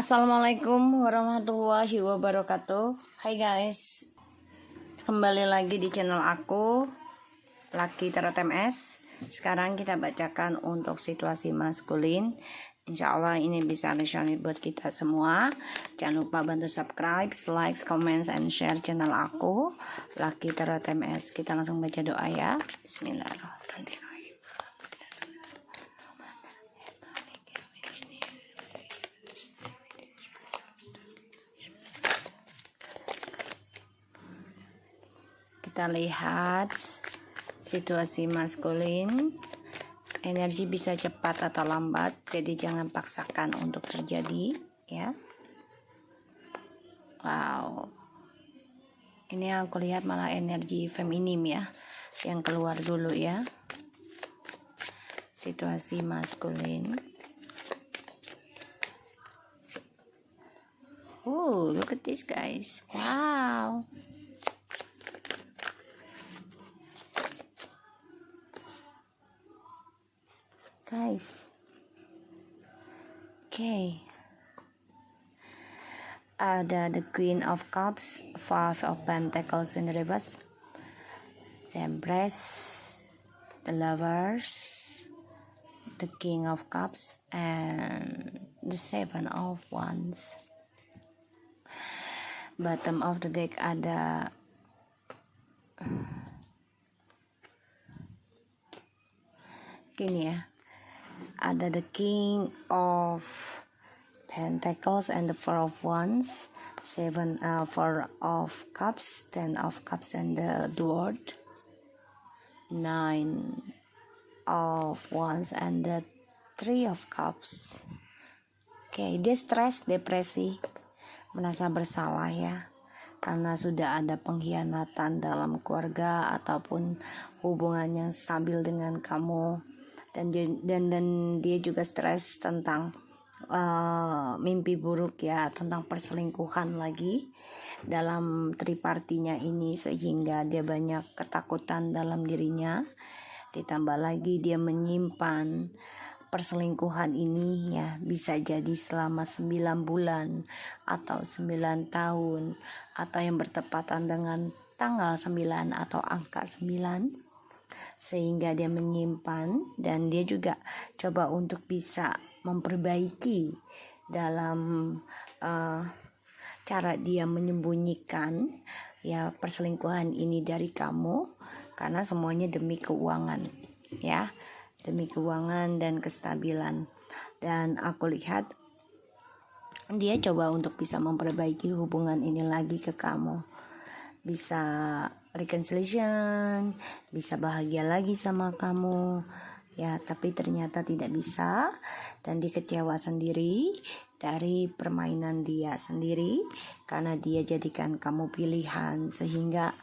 Assalamualaikum warahmatullahi wabarakatuh. Hai guys, kembali lagi di channel aku, Lucky Tarot MS. Sekarang kita bacakan untuk situasi maskulin. Insya Allah ini bisa resonate buat kita semua. Jangan lupa bantu subscribe, like, comment, and share channel aku, Lucky Tarot MS. Kita langsung baca doa ya. Bismillahirrahmanirrahim. Kita lihat situasi maskulin, energi bisa cepat atau lambat, jadi jangan paksakan untuk terjadi ya. Wow, ini aku lihat malah energi feminim ya yang keluar dulu ya. Situasi maskulin. Look at this guys. Wow. Guys, okay, ada the Queen of Cups, Five of Pentacles in reverse, the Empress, the Lovers, the King of Cups, and the Seven of Wands. Bottom of the deck ada gini ya, ada the King of Pentacles and the Four of Wands, Four of Cups, Ten of Cups, and the Dwarf, Nine of Wands, and the Three of Cups. Oke, dia stres, depresi, merasa bersalah ya, karena sudah ada pengkhianatan dalam keluarga ataupun hubungan yang stabil dengan kamu. Dan dia juga stres tentang mimpi buruk ya, tentang perselingkuhan lagi dalam tripartinya ini, sehingga dia banyak ketakutan dalam dirinya. Ditambah lagi dia menyimpan perselingkuhan ini ya, bisa jadi selama 9 bulan atau 9 tahun, atau yang bertepatan dengan tanggal 9 atau angka 9, sehingga dia menyimpan. Dan dia juga coba untuk bisa memperbaiki dalam cara dia menyembunyikan ya perselingkuhan ini dari kamu, karena semuanya demi keuangan ya, demi keuangan dan kestabilan. Dan aku lihat dia coba untuk bisa memperbaiki hubungan ini lagi ke kamu, bisa reconciliation, bisa bahagia lagi sama kamu ya, tapi ternyata tidak bisa. Dan dia kecewa sendiri dari permainan dia sendiri, karena dia jadikan kamu pilihan, sehingga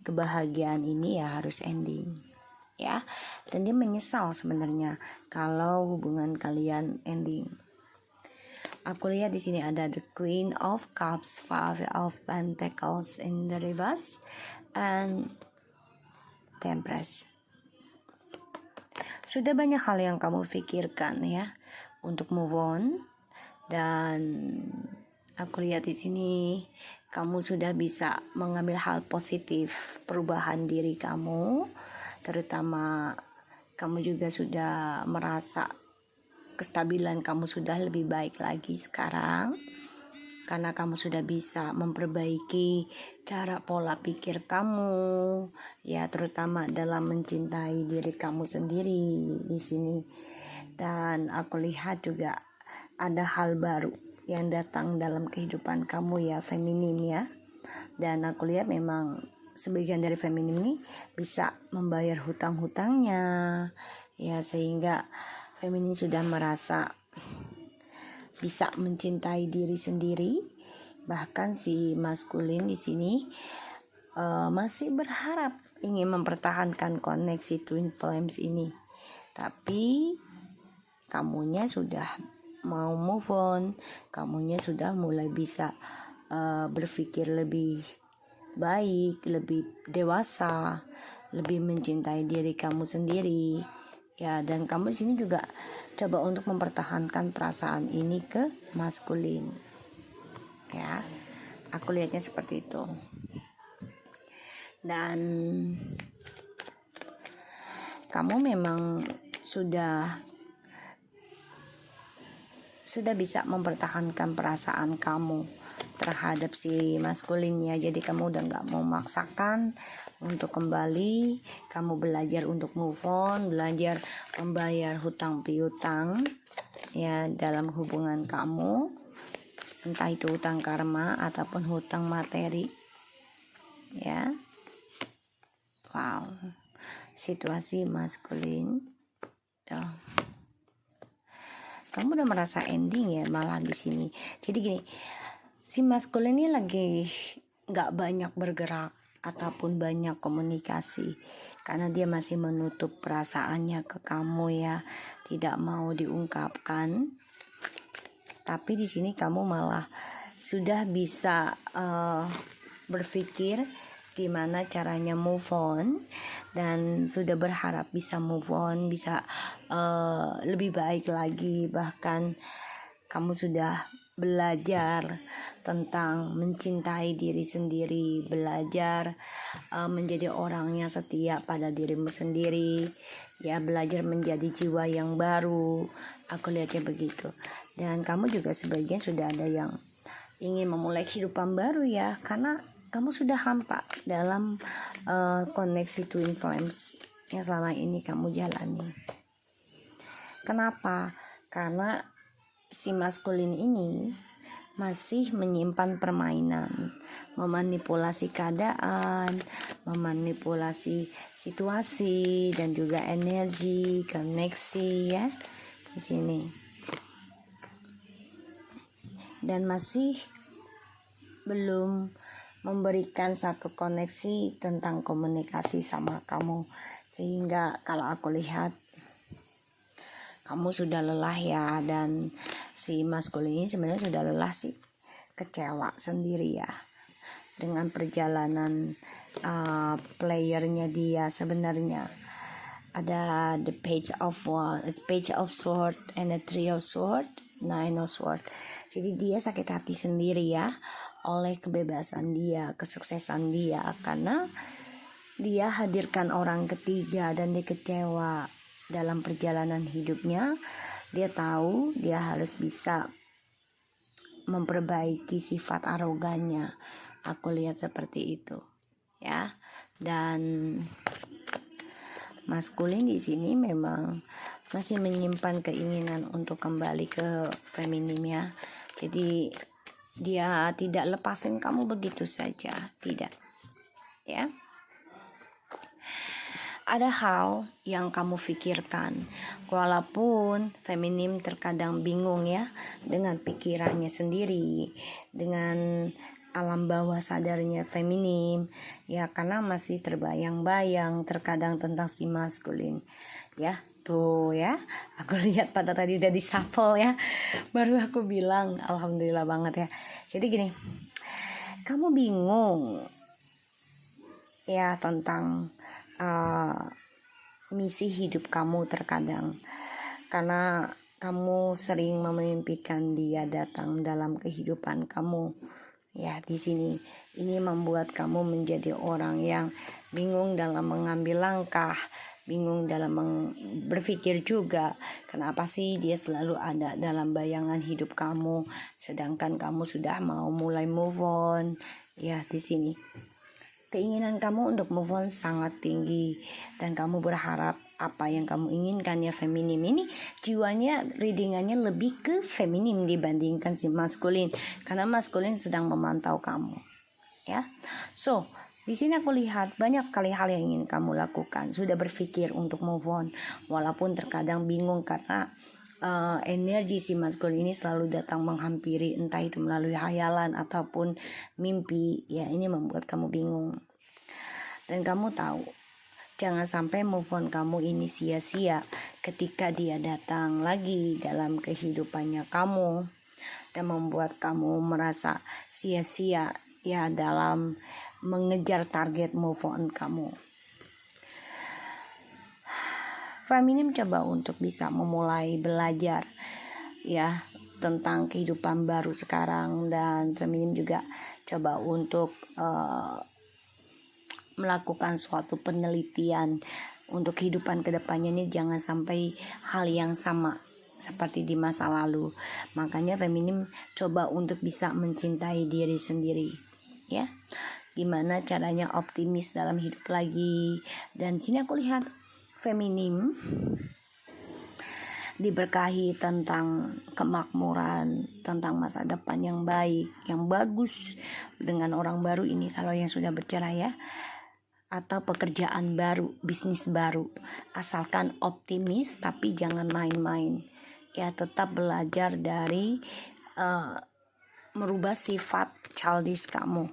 kebahagiaan ini ya harus ending ya. Dan dia menyesal sebenarnya kalau hubungan kalian ending. Aku lihat di sini ada the Queen of Cups, Five of Pentacles in the reverse, and the Empress. Sudah banyak hal yang kamu pikirkan ya untuk move on, dan aku lihat di sini kamu sudah bisa mengambil hal positif perubahan diri kamu, terutama kamu juga sudah merasa kestabilan kamu sudah lebih baik lagi sekarang, karena kamu sudah bisa memperbaiki cara pola pikir kamu ya, terutama dalam mencintai diri kamu sendiri di sini. Dan aku lihat juga ada hal baru yang datang dalam kehidupan kamu ya, feminim ya. Dan aku lihat memang sebagian dari feminim ini bisa membayar hutang-hutangnya ya, sehingga feminim sudah merasa bisa mencintai diri sendiri. Bahkan si maskulin di sini masih berharap ingin mempertahankan koneksi twin flames ini, tapi kamunya sudah mau move on, kamunya sudah mulai bisa berpikir lebih baik, lebih dewasa, lebih mencintai diri kamu sendiri ya. Dan kamu di sini juga coba untuk mempertahankan perasaan ini ke maskulin ya. Aku lihatnya seperti itu. Dan kamu memang sudah bisa mempertahankan perasaan kamu terhadap si maskulinnya. Jadi kamu udah gak mau memaksakan untuk kembali. Kamu belajar untuk move on, belajar membayar hutang piutang ya dalam hubungan kamu, entah itu hutang karma ataupun hutang materi ya. Wow, situasi maskulin. Kamu udah merasa ending ya malah di sini. Jadi gini, si maskulin ini lagi nggak banyak bergerak ataupun banyak komunikasi karena dia masih menutup perasaannya ke kamu ya, tidak mau diungkapkan. Tapi di sini kamu malah sudah bisa berpikir gimana caranya move on, dan sudah berharap bisa move on, bisa lebih baik lagi. Bahkan kamu sudah belajar tentang mencintai diri sendiri, belajar menjadi orang yang setia pada dirimu sendiri ya, belajar menjadi jiwa yang baru. Aku lihatnya begitu. Dan kamu juga sebagian sudah ada yang ingin memulai kehidupan baru ya, karena kamu sudah hampa dalam koneksi twin flames yang selama ini kamu jalani. Kenapa? Karena si maskulin ini masih menyimpan permainan, memanipulasi keadaan, memanipulasi situasi dan juga energi, koneksi ya di sini. Dan masih belum memberikan satu koneksi tentang komunikasi sama kamu, sehingga kalau aku lihat kamu sudah lelah ya. Dan si maskulin ini sebenarnya sudah lelah sih, kecewa sendiri ya dengan perjalanan playernya dia. Sebenarnya ada the page of sword and the three of sword, nine of sword. Jadi dia sakit hati sendiri ya oleh kebebasan dia, kesuksesan dia, karena dia hadirkan orang ketiga dan dia kecewa dalam perjalanan hidupnya. Dia tahu dia harus bisa memperbaiki sifat arogannya. Aku lihat seperti itu ya. Dan maskulin di sini memang masih menyimpan keinginan untuk kembali ke feminim ya. Jadi dia tidak lepasin kamu begitu saja, tidak ya. Ada hal yang kamu pikirkan, walaupun feminim terkadang bingung ya dengan pikirannya sendiri, dengan alam bawah sadarnya feminim ya, karena masih terbayang-bayang terkadang tentang si maskulin ya. Tuh ya, aku lihat pada tadi udah di-shuffle ya, baru aku bilang alhamdulillah banget ya. Jadi gini, kamu bingung ya tentang misi hidup kamu terkadang, karena kamu sering memimpikan dia datang dalam kehidupan kamu ya. Di sini ini membuat kamu menjadi orang yang bingung dalam mengambil langkah, bingung dalam berpikir juga, kenapa sih dia selalu ada dalam bayangan hidup kamu sedangkan kamu sudah mau mulai move on ya. Di sini keinginan kamu untuk move on sangat tinggi dan kamu berharap apa yang kamu inginkan ya. Feminim ini jiwanya, readingannya lebih ke feminim dibandingkan si maskulin, karena maskulin sedang memantau kamu ya. So di sini aku lihat banyak sekali hal yang ingin kamu lakukan, sudah berpikir untuk move on, walaupun terkadang bingung karena energi si maskulin ini selalu datang menghampiri, entah itu melalui hayalan ataupun mimpi ya. Ini membuat kamu bingung, dan kamu tahu jangan sampai move on kamu ini sia-sia ketika dia datang lagi dalam kehidupannya kamu dan membuat kamu merasa sia-sia ya dalam mengejar target move on kamu. Feminim coba untuk bisa memulai belajar ya tentang kehidupan baru sekarang, dan feminim juga coba untuk melakukan suatu penelitian untuk kehidupan kedepannya ini, jangan sampai hal yang sama seperti di masa lalu. Makanya feminim coba untuk bisa mencintai diri sendiri, ya. Gimana caranya optimis dalam hidup lagi. Dan sini aku lihat feminim diberkahi tentang kemakmuran, tentang masa depan yang baik, yang bagus dengan orang baru ini kalau yang sudah bercerai ya, atau pekerjaan baru, bisnis baru. Asalkan optimis tapi jangan main-main. Ya, tetap belajar dari merubah sifat childish kamu.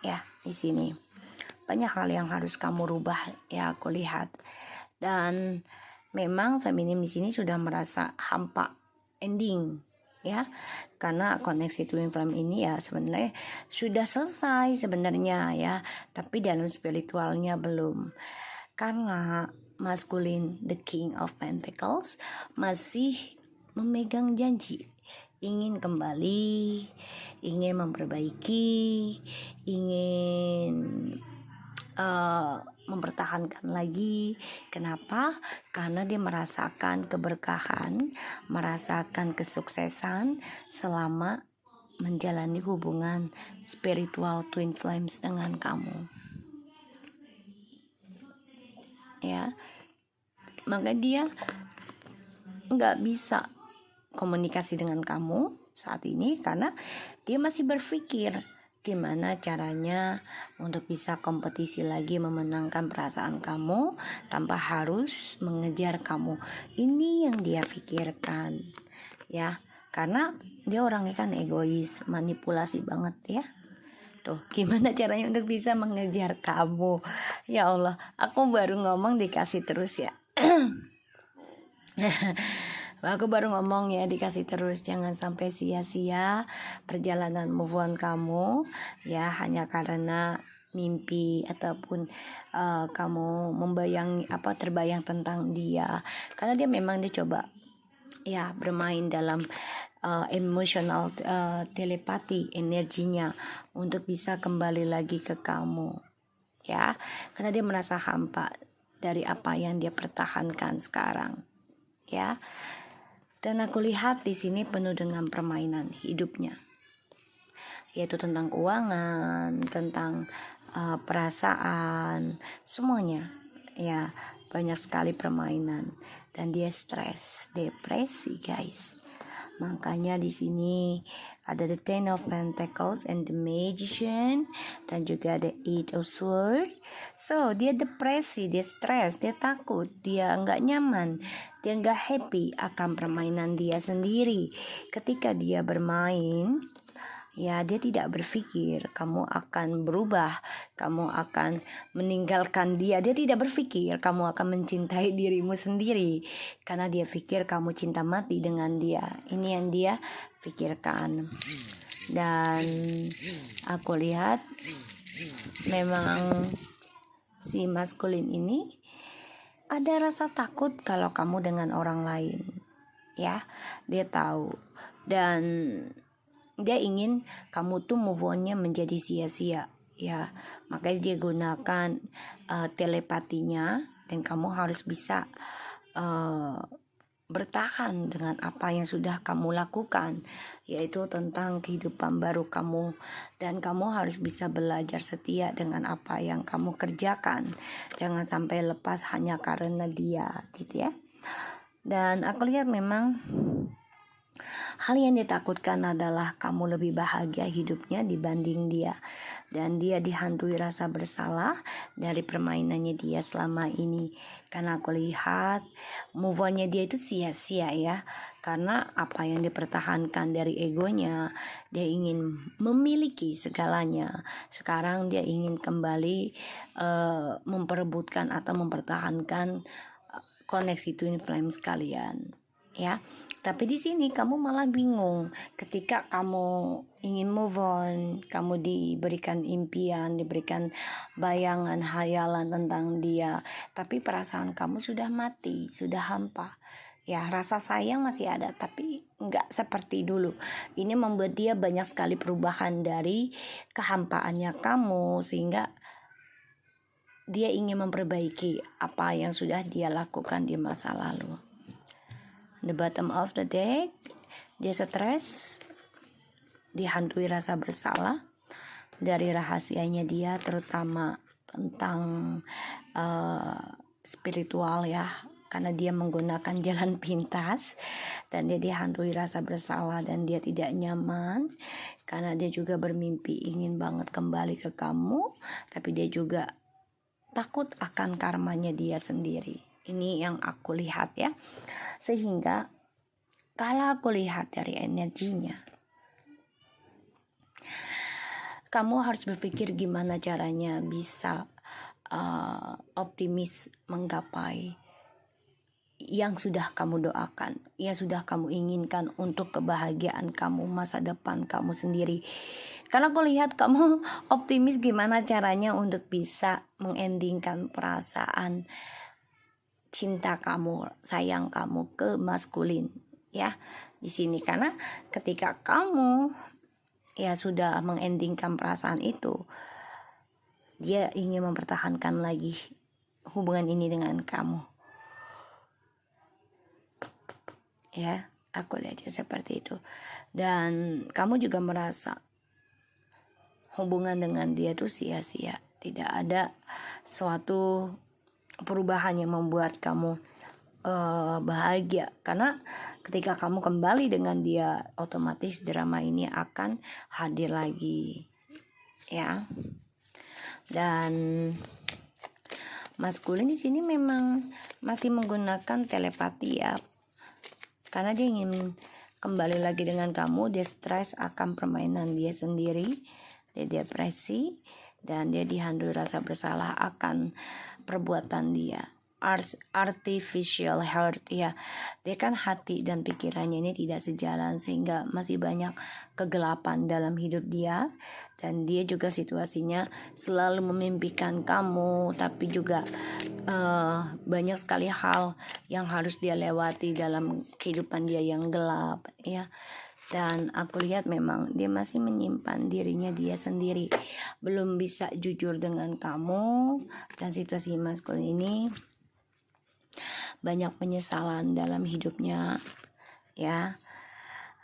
Ya, di sini banyak hal yang harus kamu rubah ya, aku lihat. Dan memang feminim di sini sudah merasa hampa ending ya, karena koneksi twin flame ini ya sebenarnya sudah selesai sebenarnya ya, tapi dalam spiritualnya belum, karena maskulin the king of pentacles masih memegang janji, ingin kembali, ingin memperbaiki, ingin mempertahankan lagi. Kenapa? Karena dia merasakan keberkahan, merasakan kesuksesan selama menjalani hubungan spiritual twin flames dengan kamu. Ya, maka dia nggak bisa komunikasi dengan kamu saat ini karena dia masih berpikir gimana caranya untuk bisa kompetisi lagi memenangkan perasaan kamu tanpa harus mengejar kamu. Ini yang dia pikirkan ya, karena dia orangnya kan egois, manipulasi banget ya. Tuh, gimana caranya untuk bisa mengejar kamu? Ya Allah, aku baru ngomong dikasih terus ya. Aku baru ngomong ya, dikasih terus. Jangan sampai sia-sia perjalanan move on kamu ya, hanya karena mimpi ataupun kamu membayangi terbayang tentang dia. Karena dia memang dia coba ya bermain dalam emotional telepati energinya untuk bisa kembali lagi ke kamu ya, karena dia merasa hampa dari apa yang dia pertahankan sekarang ya. Dan aku lihat di sini penuh dengan permainan hidupnya, yaitu tentang keuangan, tentang perasaan, semuanya ya, banyak sekali permainan. Dan dia stres, depresi guys. Makanya di sini ada the Ten of Pentacles and the Magician, dan juga the Eight of Swords. So dia depresi, dia stres, dia takut, dia nggak nyaman, dia nggak happy akan permainan dia sendiri. Ketika dia bermain ya, dia tidak berpikir kamu akan berubah, kamu akan meninggalkan dia. Dia tidak berpikir kamu akan mencintai dirimu sendiri, karena dia pikir kamu cinta mati dengan dia. Ini yang dia pikirkan. Dan aku lihat memang si maskulin ini ada rasa takut kalau kamu dengan orang lain ya, dia tahu. Dan dia ingin kamu tuh move on-nya menjadi sia-sia ya, makanya dia gunakan telepatinya, dan kamu harus bisa bertahan dengan apa yang sudah kamu lakukan, yaitu tentang kehidupan baru kamu. Dan kamu harus bisa belajar setia dengan apa yang kamu kerjakan, jangan sampai lepas hanya karena dia gitu ya. Dan aku lihat memang hal yang ditakutkan adalah kamu lebih bahagia hidupnya dibanding dia. Dan dia dihantui rasa bersalah dari permainannya dia selama ini. Karena aku lihat move on-nya dia itu sia-sia ya. Karena apa yang dipertahankan dari egonya, dia ingin memiliki segalanya. Sekarang dia ingin kembali memperebutkan atau mempertahankan koneksi twin flame sekalian ya. Tapi di sini kamu malah bingung ketika kamu ingin move on, kamu diberikan impian, diberikan bayangan, hayalan tentang dia, tapi perasaan kamu sudah mati, sudah hampa Ya, rasa sayang masih ada, tapi nggak seperti dulu. Ini membuat dia banyak sekali perubahan dari kehampaannya kamu, sehingga dia ingin memperbaiki apa yang sudah dia lakukan di masa lalu. The bottom of the deck, dia stres, dihantui rasa bersalah dari rahasianya dia, terutama tentang spiritual ya, karena dia menggunakan jalan pintas, dan dia dihantui rasa bersalah dan dia tidak nyaman karena dia juga bermimpi ingin banget kembali ke kamu, tapi dia juga takut akan karmanya dia sendiri. Ini yang aku lihat ya. Sehingga kalau aku lihat dari energinya, kamu harus berpikir gimana caranya bisa optimis menggapai yang sudah kamu doakan, yang sudah kamu inginkan untuk kebahagiaan kamu, masa depan kamu sendiri. Karena aku lihat kamu optimis gimana caranya untuk bisa mengendingkan perasaan cinta kamu, sayang kamu ke maskulin ya di sini. Karena ketika kamu ya sudah mengendingkan perasaan itu, dia ingin mempertahankan lagi hubungan ini dengan kamu. Ya, aku lihatnya seperti itu. Dan kamu juga merasa hubungan dengan dia tuh sia-sia. Tidak ada suatu perubahan yang membuat kamu bahagia. Karena ketika kamu kembali dengan dia, otomatis drama ini akan hadir lagi. Ya. Dan maskulin di sini memang masih menggunakan telepati ya, karena dia ingin kembali lagi dengan kamu. Dia stres akan permainan dia sendiri, dia depresi, dan dia dihantui rasa bersalah akan perbuatan dia. Artificial heart ya, dia kan hati dan pikirannya ini tidak sejalan, sehingga masih banyak kegelapan dalam hidup dia. Dan dia juga situasinya selalu memimpikan kamu, tapi juga banyak sekali hal yang harus dia lewati dalam kehidupan dia yang gelap ya. Dan aku lihat memang dia masih menyimpan dirinya dia sendiri, belum bisa jujur dengan kamu. Dan situasi maskulin ini banyak penyesalan dalam hidupnya ya.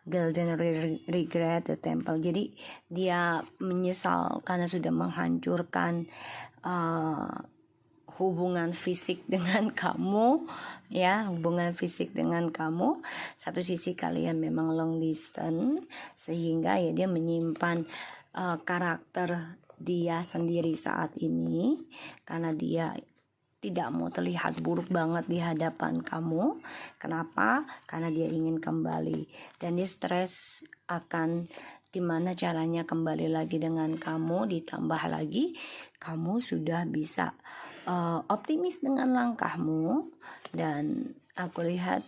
Golden regret the temple. Jadi dia menyesal karena sudah menghancurkan hubungan fisik dengan kamu ya, hubungan fisik dengan kamu. Satu sisi kalian memang long distance, sehingga ya dia menyimpan karakter dia sendiri saat ini, karena dia tidak mau terlihat buruk banget di hadapan kamu. Kenapa? Karena dia ingin kembali, dan dia stres akan gimana caranya kembali lagi dengan kamu. Ditambah lagi kamu sudah bisa optimis dengan langkahmu, dan aku lihat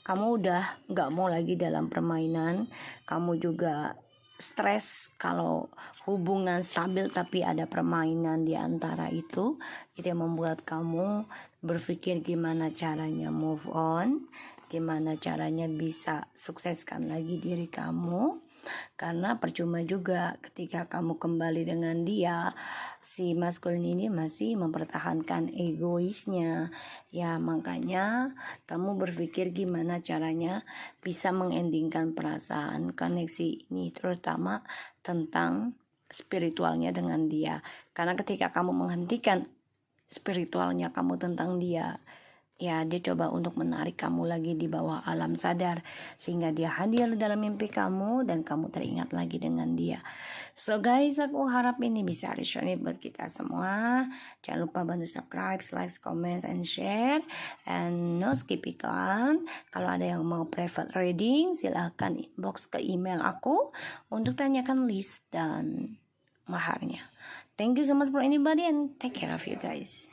kamu udah gak mau lagi dalam permainan. Kamu juga stres kalau hubungan stabil tapi ada permainan di antara itu yang membuat kamu berpikir gimana caranya move on, gimana caranya bisa sukseskan lagi diri kamu. Karena percuma juga ketika kamu kembali dengan dia, si maskulin ini masih mempertahankan egoisnya ya. Makanya kamu berpikir gimana caranya bisa mengendingkan perasaan koneksi ini, terutama tentang spiritualnya dengan dia. Karena ketika kamu menghentikan spiritualnya kamu tentang dia, ya dia coba untuk menarik kamu lagi di bawah alam sadar, sehingga dia hadir dalam mimpi kamu dan kamu teringat lagi dengan dia. So guys, aku harap ini bisa resonate buat kita semua. Jangan lupa bantu subscribe, like, comment, and share, and no skip iklan. Kalau ada yang mau private reading, silahkan inbox ke email aku untuk tanyakan list dan maharnya. Thank you so much for anybody, and take care of you guys.